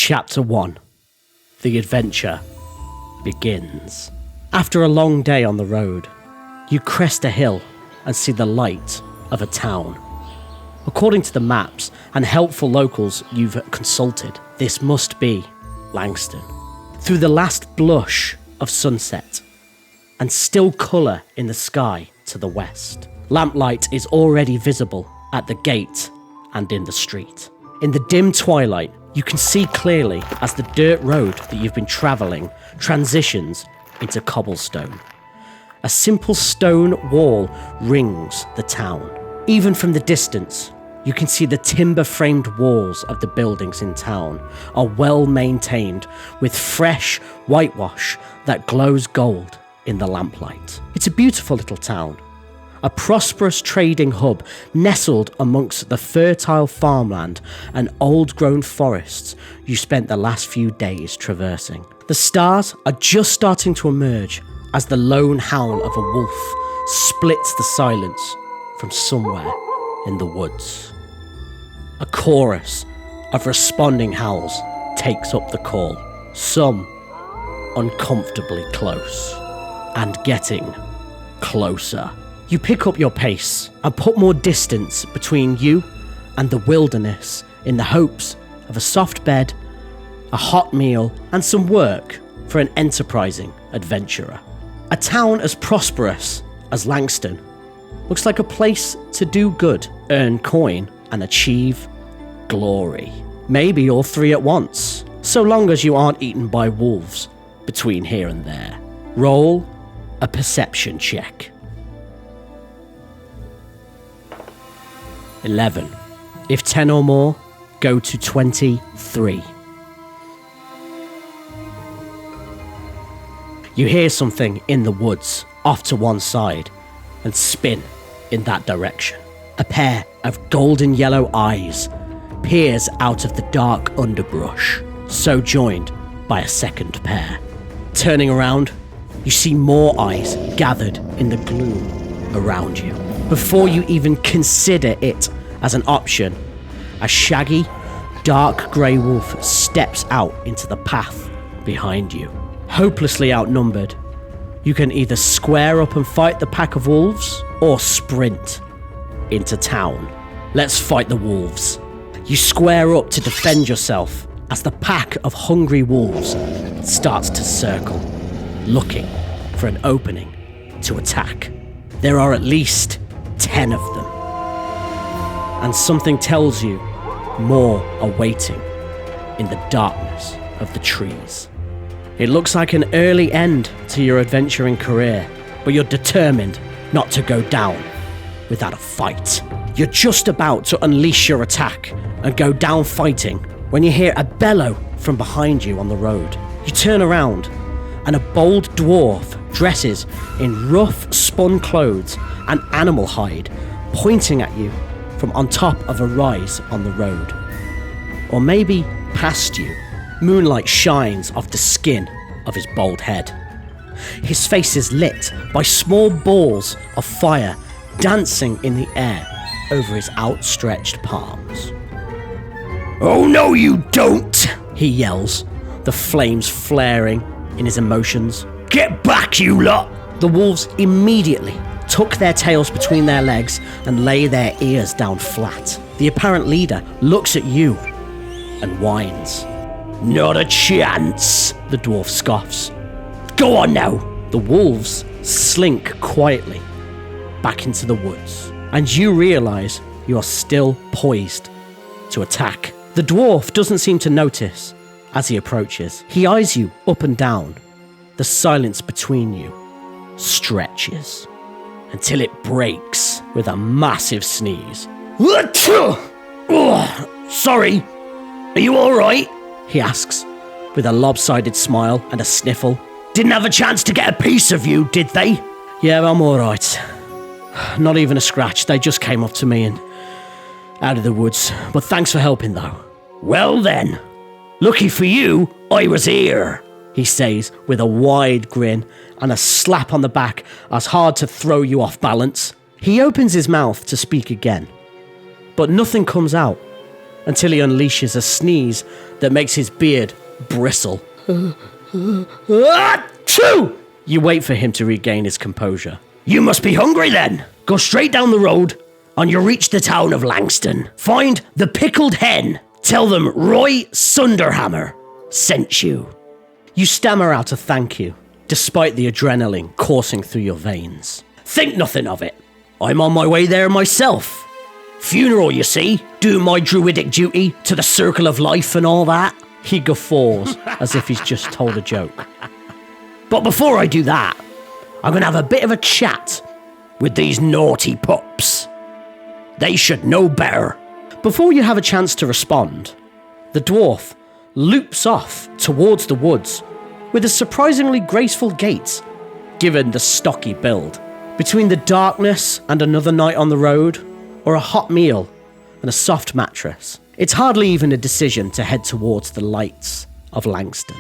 Chapter 1. The adventure begins. After a long day on the road, you crest a hill and see the light of a town. According to the maps and helpful locals you've consulted, this must be Langston. Through the last blush of sunset and still colour in the sky to the west, lamplight is already visible at the gate and in the street. In the dim twilight, you can see clearly as the dirt road that you've been travelling transitions into cobblestone. A simple stone wall rings the town. Even from the distance, you can see the timber-framed walls of the buildings in town are well maintained with fresh whitewash that glows gold in the lamplight. It's a beautiful little town, a prosperous trading hub nestled amongst the fertile farmland and old-grown forests you spent the last few days traversing. The stars are just starting to emerge as the lone howl of a wolf splits the silence from somewhere in the woods. A chorus of responding howls takes up the call, some uncomfortably close, and getting closer. You pick up your pace and put more distance between you and the wilderness in the hopes of a soft bed, a hot meal, and some work for an enterprising adventurer. A town as prosperous as Langston looks like a place to do good, earn coin, and achieve glory. Maybe all three at once, so long as you aren't eaten by wolves between here and there. Roll a perception check. 11. If 10 or more, go to 23. You hear something in the woods off to one side and spin in that direction. A pair of golden yellow eyes peers out of the dark underbrush, so joined by a second pair. Turning around, you see more eyes gathered in the gloom around you. Before you even consider it as an option, a shaggy, dark grey wolf steps out into the path behind you. Hopelessly outnumbered, you can either square up and fight the pack of wolves or sprint into town. Let's fight the wolves. You square up to defend yourself as the pack of hungry wolves starts to circle, looking for an opening to attack. There are at least 10 of them, and something tells you more are waiting in the darkness of the trees. It looks like an early end to your adventuring career, but you're determined not to go down without a fight. You're just about to unleash your attack and go down fighting when you hear a bellow from behind you on the road. You turn around and a bold dwarf dresses in rough spun clothes and animal hide, pointing at you from on top of a rise on the road. Or maybe past you. Moonlight shines off the skin of his bald head. His face is lit by small balls of fire dancing in the air over his outstretched palms. "Oh no you don't!" he yells, the flames flaring in his emotions. "Get back, you lot!" The wolves immediately tuck their tails between their legs and lay their ears down flat. The apparent leader looks at you and whines. "Not a chance," the dwarf scoffs. "Go on now." The wolves slink quietly back into the woods, and you realise you're still poised to attack. The dwarf doesn't seem to notice as he approaches. He eyes you up and down. The silence between you stretches until it breaks with a massive sneeze. "Oh, sorry, are you alright?" he asks, with a lopsided smile and a sniffle. "Didn't have a chance to get a piece of you, did they?" "Yeah, I'm alright. Not even a scratch. They just came up to me and out of the woods. But thanks for helping, though." "Well then, lucky for you, I was here," he says with a wide grin and a slap on the back as hard to throw you off balance. He opens his mouth to speak again, but nothing comes out. until he unleashes a sneeze that makes his beard bristle. Achoo! You wait for him to regain his composure. You must be hungry then. Go straight down the road and you'll reach the town of Langston. Find the Pickled Hen. Tell them Roy Sunderhammer sent you. You stammer out a thank you, despite the adrenaline coursing through your veins. Think nothing of it. I'm on my way there myself. Funeral, you see, doing my druidic duty to the circle of life and all that. He guffaws as if he's just told a joke. But before I do that, I'm going to have a bit of a chat with these naughty pups. They should know better. Before you have a chance to respond, the dwarf loops off towards the woods with a surprisingly graceful gait, given the stocky build. Between the darkness and another night on the road, or a hot meal and a soft mattress, it's hardly even a decision to head towards the lights of Langston.